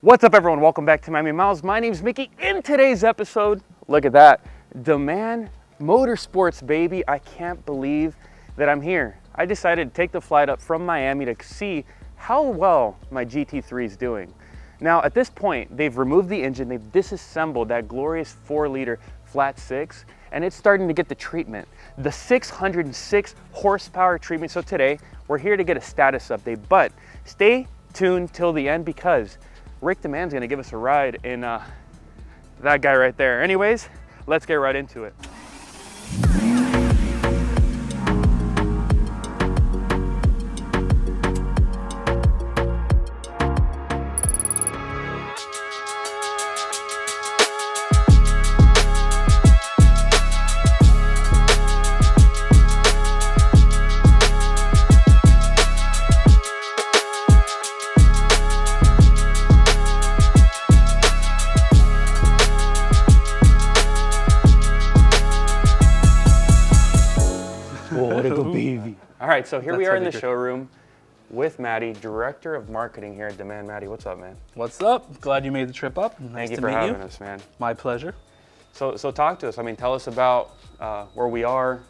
What's up, everyone? Welcome back to Miami Miles. My name's Mickey. In today's episode, look at that, DeMan Motorsports, baby. I can't believe that I'm here. I decided to take the flight up from Miami to see how well my GT3 is doing. Now, at this point, they've removed the engine, they've disassembled that glorious 4-liter flat six, and it's starting to get the treatment, the 606 horsepower treatment. So today, we're here to get a status update, but stay tuned till the end because Rick DeMan's gonna give us a ride in that guy right there. Anyways, let's get right into it. All right, so here we are in the showroom with Maddie, Director of Marketing here at DeMan. Maddie, what's up, man? What's up? Glad you made the trip up. Thank you for having us, man. My pleasure. So talk to us. I mean, tell us about where we are,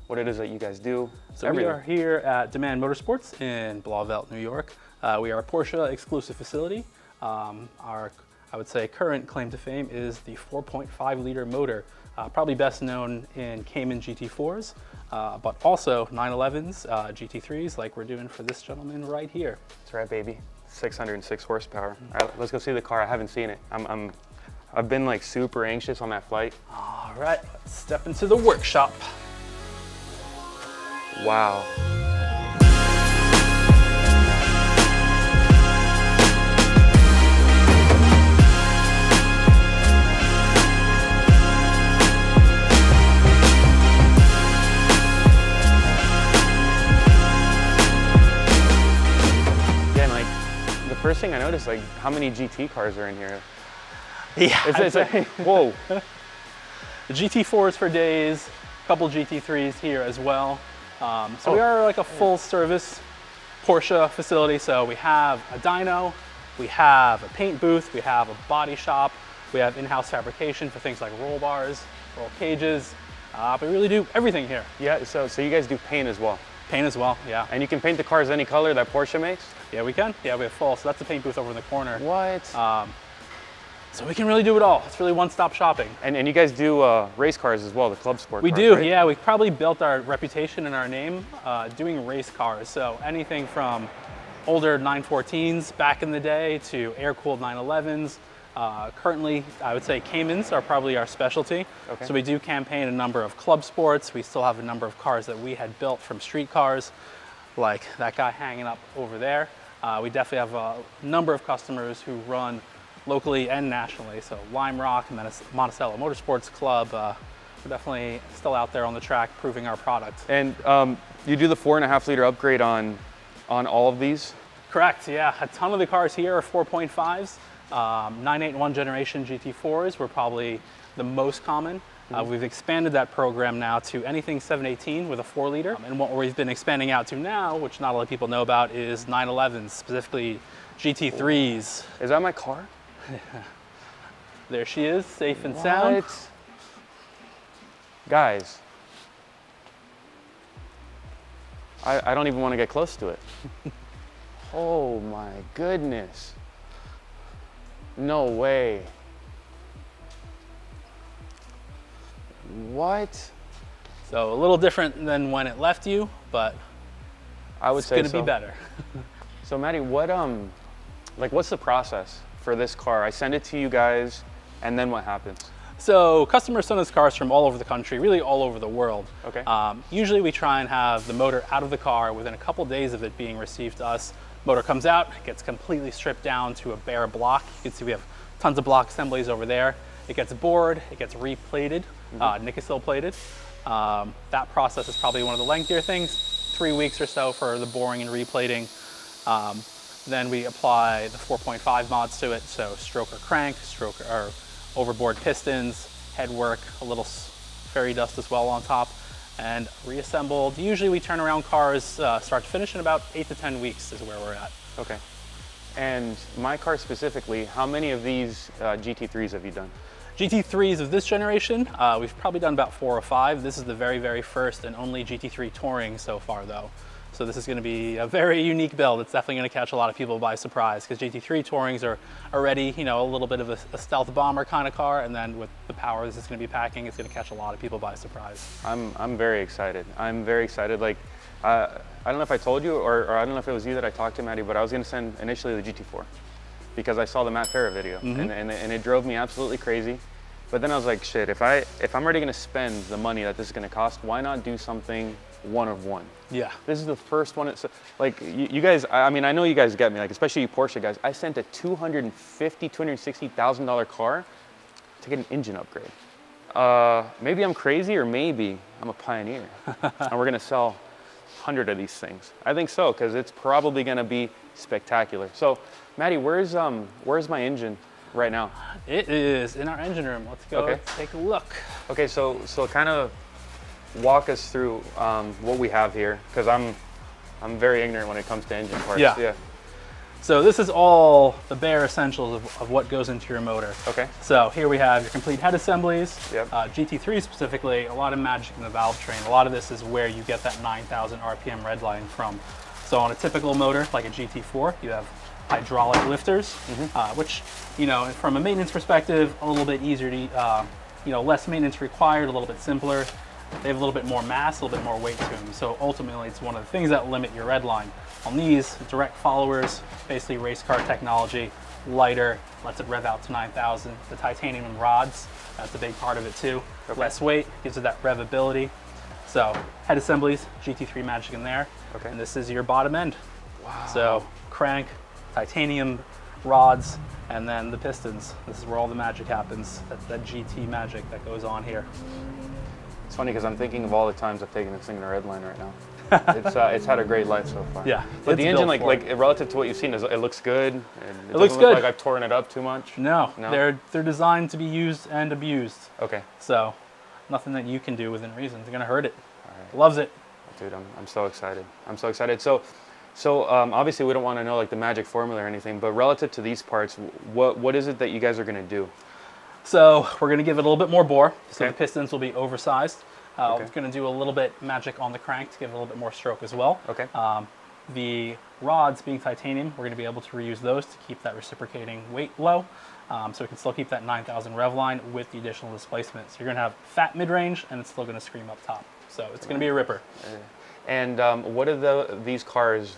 what it is that you guys do. So we are here at DeMan Motorsports in Blauvelt, New York. We are a Porsche exclusive facility. Our, I would say, current claim to fame is the 4.5 liter motor, probably best known in Cayman GT4s. But also 911s, GT3s, like we're doing for this gentleman right here. That's right, baby. 606 horsepower. All right, let's go see the car. I haven't seen it. I've been like super anxious on that flight. All right, let's step into the workshop. Wow. First thing I noticed, like, how many GT cars are in here? Yeah, it's like, whoa. The GT4s for days, a couple GT3s here as well. We are like a full service Porsche facility. So we have a dyno, we have a paint booth, we have a body shop, we have in-house fabrication for things like roll bars, roll cages. We really do everything here. Yeah, so you guys do paint as well? Paint as well, yeah. And you can paint the cars any color that Porsche makes? Yeah, we can. Yeah, we have full. So that's the paint booth over in the corner. What? So we can really do it all. It's really one-stop shopping. And you guys do race cars as well, the club sport we cars, do, right? yeah. We probably built our reputation and our name doing race cars. So anything from older 914s back in the day to air-cooled 911s. Currently, I would say Caymans are probably our specialty. Okay. So we do campaign a number of club sports. We still have a number of cars that we had built from street cars, like that guy hanging up over there. We definitely have a number of customers who run locally and nationally. So Lime Rock, Monticello Motorsports Club, we're definitely still out there on the track proving our product. And you do the 4.5 liter upgrade on all of these? Correct, yeah. A ton of the cars here are 4.5s. 981 generation GT4s were probably the most common. We've expanded that program now to anything 718 with a 4 liter. And what we've been expanding out to now, which not a lot of people know about, is 911s, specifically GT3s. Is that my car? There she is, safe and sound. Guys, I don't even want to get close to it. Oh my goodness. No way. What? So a little different than when it left you, but I would say it's gonna be better. So Maddie, what's the process for this car? I send it to you guys, and then what happens? So customers send us cars from all over the country, really all over the world. Okay. Usually we try and have the motor out of the car within a couple days of it being received to us. Motor comes out, gets completely stripped down to a bare block. You can see we have tons of block assemblies over there. It gets bored, it gets replated, Nicosil plated. That process is probably one of the lengthier things, 3 weeks or so for the boring and replating. Then we apply the 4.5 mods to it, so stroker crank, stroker overboard pistons, headwork, a little fairy dust as well on top, and reassembled. Usually we turn around cars start to finish in about 8 to 10 weeks is where we're at. Okay. And my car specifically, how many of these GT3s have you done? GT3s of this generation, we've probably done about 4 or 5. This is the very, very first and only GT3 Touring so far though. So this is going to be a very unique build. It's definitely going to catch a lot of people by surprise because GT3 Tourings are already, you know, a little bit of a stealth bomber kind of car, and then with the power this is going to be packing, it's going to catch a lot of people by surprise. I'm very excited. I'm very excited. Like, I don't know if I told you or I don't know if it was you that I talked to, Maddie, but I was going to send initially the GT4 because I saw the Matt Farah video and it drove me absolutely crazy. But then I was like, shit, if I'm already going to spend the money that this is going to cost, why not do something one of one? Yeah. This is the first one. It's like you guys, I mean, I know you guys get me, like, especially you Porsche guys. I sent a $260,000 car to get an engine upgrade. Maybe I'm crazy or maybe I'm a pioneer and we're going to sell 100 of these things. I think so, because it's probably going to be spectacular. So, Maddie, where's my engine right now? It is in our engine room. Let's go. Okay. Let's take a look. Okay, so kind of walk us through what we have here, because I'm very ignorant when it comes to engine parts. Yeah. So this is all the bare essentials of what goes into your motor. Okay. So here we have your complete head assemblies. Yep. GT3 specifically, a lot of magic in the valve train. A lot of this is where you get that 9,000 RPM redline from. So on a typical motor, like a GT4, you have hydraulic lifters, which, you know, from a maintenance perspective, a little bit easier to, you know, less maintenance required, a little bit simpler. They have a little bit more mass, a little bit more weight to them. So ultimately, it's one of the things that limit your redline. On these, direct followers, basically race car technology, lighter, lets it rev out to 9,000. The titanium rods, that's a big part of it too. Okay. Less weight, gives it that revability. So head assemblies, GT3 magic in there. Okay. And this is your bottom end. Wow. So crank, titanium rods, and then the pistons. This is where all the magic happens. That's that GT magic that goes on here. It's funny because I'm thinking of all the times I've taken this thing in a red line right now. It's had a great life so far. Yeah, but the engine, like relative to what you've seen, it looks good. And it looks doesn't good. look like I've torn it up too much. No, they're designed to be used and abused. Okay. So nothing that you can do within reason. They're gonna hurt it. All right. Loves it. Dude, I'm so excited. I'm so excited. So obviously we don't want to know like the magic formula or anything, but relative to these parts, what is it that you guys are gonna do? So we're going to give it a little bit more bore. So Okay. the pistons will be oversized. Okay. We're going to do a little bit magic on the crank to give it a little bit more stroke as well. Okay. The rods being titanium, we're going to be able to reuse those to keep that reciprocating weight low. So we can still keep that 9,000 rev line with the additional displacement. So you're going to have fat mid-range and it's still going to scream up top. So it's going to be a ripper. And what do these cars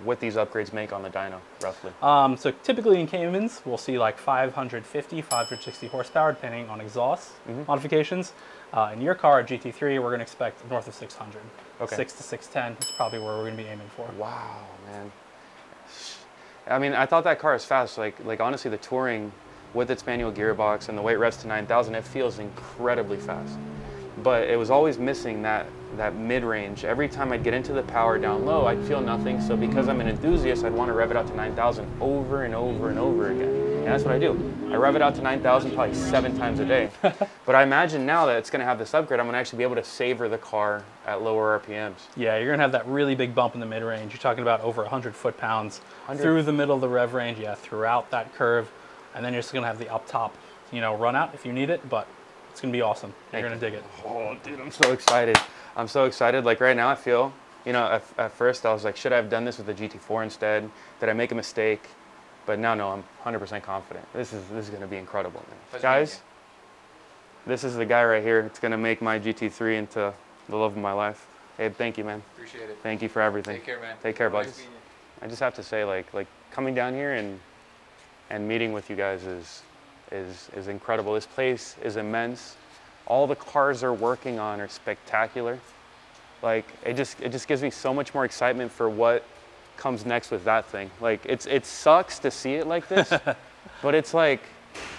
with these upgrades make on the dyno, roughly? So typically in Caymans, we'll see like 550, 560 horsepower, depending on exhaust modifications. In your car, GT3, we're going to expect north of 600. Okay. 6 to 610 is probably where we're going to be aiming for. Wow, man. I mean, I thought that car is fast. Like honestly, the Touring with its manual gearbox and the way it revs to 9,000, it feels incredibly fast. But it was always missing that mid-range. Every time I'd get into the power down low, I'd feel nothing. So because I'm an enthusiast, I'd want to rev it out to 9,000 over and over and over again. And that's what I do. I rev it out to 9,000 probably 7 times a day. But I imagine now that it's going to have this upgrade, I'm going to actually be able to savor the car at lower RPMs. Yeah, you're going to have that really big bump in the mid-range. You're talking about over 100 foot-pounds through the middle of the rev range, throughout that curve. And then you're just going to have the up-top, run out if you need it, but it's going to be awesome. You're going to dig it. Oh, dude, I'm so excited. I'm so excited. Like right now I feel, at first I was like, should I have done this with the GT4 instead? Did I make a mistake? But now, no, I'm 100% confident. This is going to be incredible, man. Guys, this is the guy right here. It's going to make my GT3 into the love of my life. Abe, thank you, man. Appreciate it. Thank you for everything. Take care, man. Take care, Always buds. being here. I just have to say, like coming down here and meeting with you guys is incredible. This place is immense. All the cars they're working on are spectacular. Like it just gives me so much more excitement for what comes next with that thing. Like it sucks to see it like this, but it's like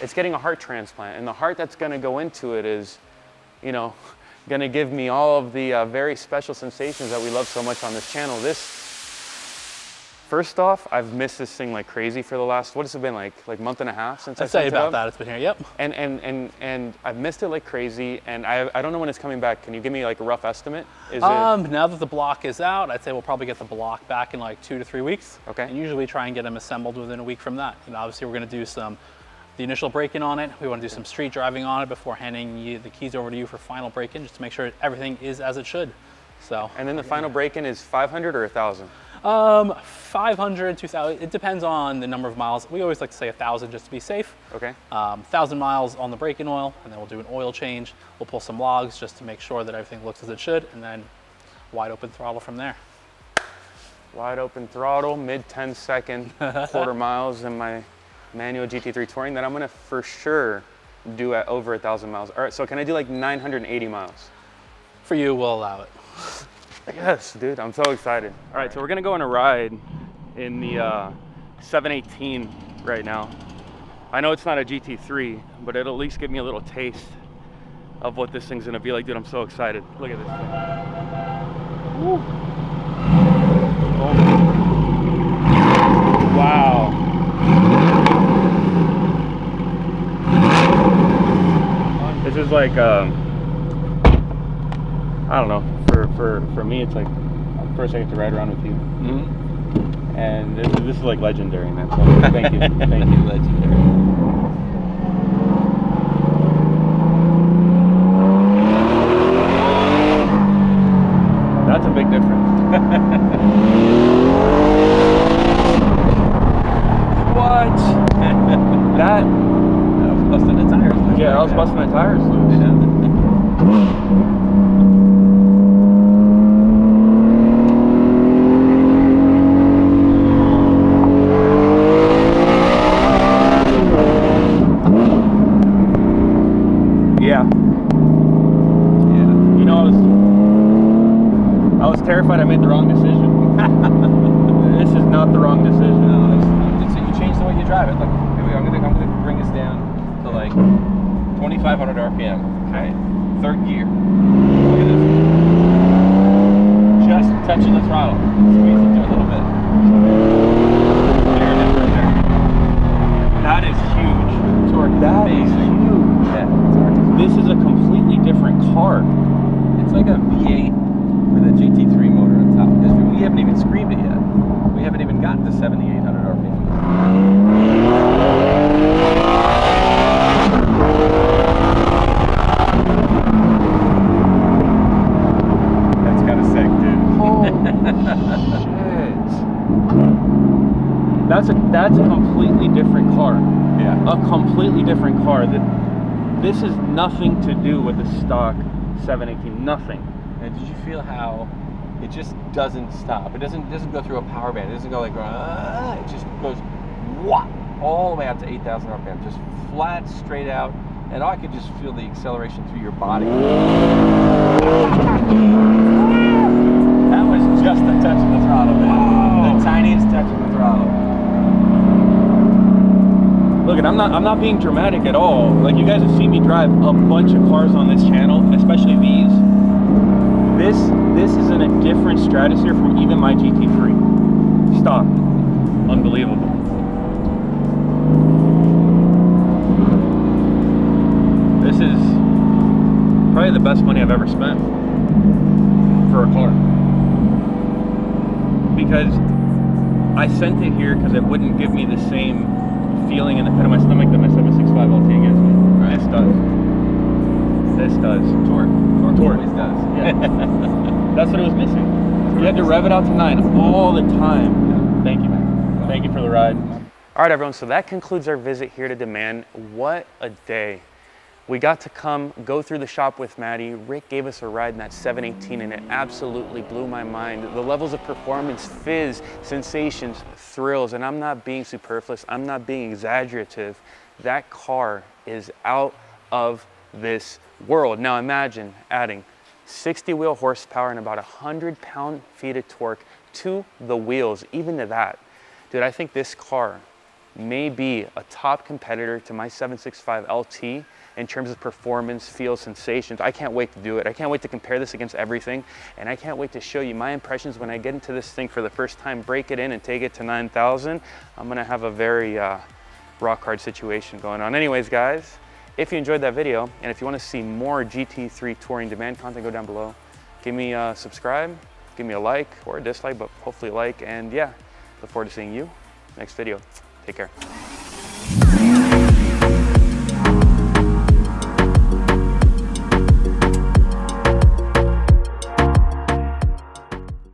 it's getting a heart transplant, and the heart that's going to go into it is, going to give me all of the very special sensations that we love so much on this channel. This First off, I've missed this thing like crazy for the last, what has it been, like month and a half since I I'd say sent it about up? that. It's been here. Yep. And I've missed it like crazy, and I don't know when it's coming back. Can you give me like a rough estimate? Is Now that the block is out, I'd say we'll probably get the block back in like 2 to 3 weeks. Okay. And usually try and get them assembled within a week from that. And obviously we're going to do the initial break-in on it. We want to do some street driving on it before handing you the keys over to you for final break-in, just to make sure everything is as it should. So. And then the final break-in is 500 or 1,000? 500, 2,000. It depends on the number of miles. We always like to say 1,000 just to be safe. Okay. 1,000 miles on the break-in oil, and then we'll do an oil change. We'll pull some logs just to make sure that everything looks as it should, and then wide open throttle from there. Wide open throttle, mid 10-second quarter miles in my manual GT3 Touring that I'm gonna for sure do at over 1,000 miles. All right, so can I do like 980 miles? For you, we'll allow it. Yes, dude, I'm so excited. All right, so we're gonna go on a ride in the 718 right now. I know it's not a GT3, but it'll at least give me a little taste of what this thing's gonna be like. Dude, I'm so excited. Look at this thing. Woo. Oh. Wow. This is like, I don't know, for me, it's like first I get to ride around with you. Mm-hmm. And this is like legendary, man. So thank you. Thank you, legendary. That's a big difference. What? That was busting the tires loose. Yeah, I was busting my tires loose. Yeah. You know, I was terrified I made the wrong decision. This is not the wrong decision. No, so you change the way you drive it. Like, I'm gonna bring this down to like 2,500 RPM. Okay. Third gear. Look at this. Just touching the throttle. Squeeze into it a little bit. There it is, right there. That is huge. Torque. That is huge. Yeah. Torque. This is a completely different car. It's like a V8 with a GT3 motor on top. We haven't even screamed it yet. We haven't even gotten to 7,800 RPM. That's kind of sick, dude. Holy shit. That's a completely different car. Yeah. A completely different car. This is nothing to do with the stock 718. Nothing. And did you feel how it just doesn't stop? It doesn't go through a power band. It doesn't go like it just goes whop all the way out to 8,000 RPM, just flat, straight out, and I could just feel the acceleration through your body. That was just a touch of the throttle, man. The tiniest touch of the throttle. Look, I'm not being dramatic at all. Like, you guys have seen me drive a bunch of cars on this channel, especially these. This is in a different stratosphere from even my GT3 stock. Unbelievable. This is probably the best money I've ever spent for a car. Because I sent it here because it wouldn't give me the same feeling in the pit of my stomach that my 765LT gives me. Right. This does. This does. Torque always does. Yeah. That's what it was missing. You had to rev it out to 9 all the time. Thank you, man. Thank you for the ride. All right, everyone, so that concludes our visit here to DeMan. What a day. We got to come, go through the shop with Maddie. Rick gave us a ride in that 718, and it absolutely blew my mind. The levels of performance, fizz, sensations, thrills, and I'm not being superfluous, I'm not being exaggerative. That car is out of this world. Now imagine adding 60 wheel horsepower and about 100 pound-feet of torque to the wheels, even to that. Dude, I think this car may be a top competitor to my 765LT in terms of performance, feel, sensations. I can't wait to do it. I can't wait to compare this against everything, and I can't wait to show you my impressions when I get into this thing for the first time, break it in and take it to 9,000. I'm gonna have a very rock hard situation going on. Anyways, guys, if you enjoyed that video, and if you wanna see more GT3 Touring DeMan content, go down below. Give me a subscribe, give me a like or a dislike, but hopefully a like, and yeah, look forward to seeing you next video. Take care.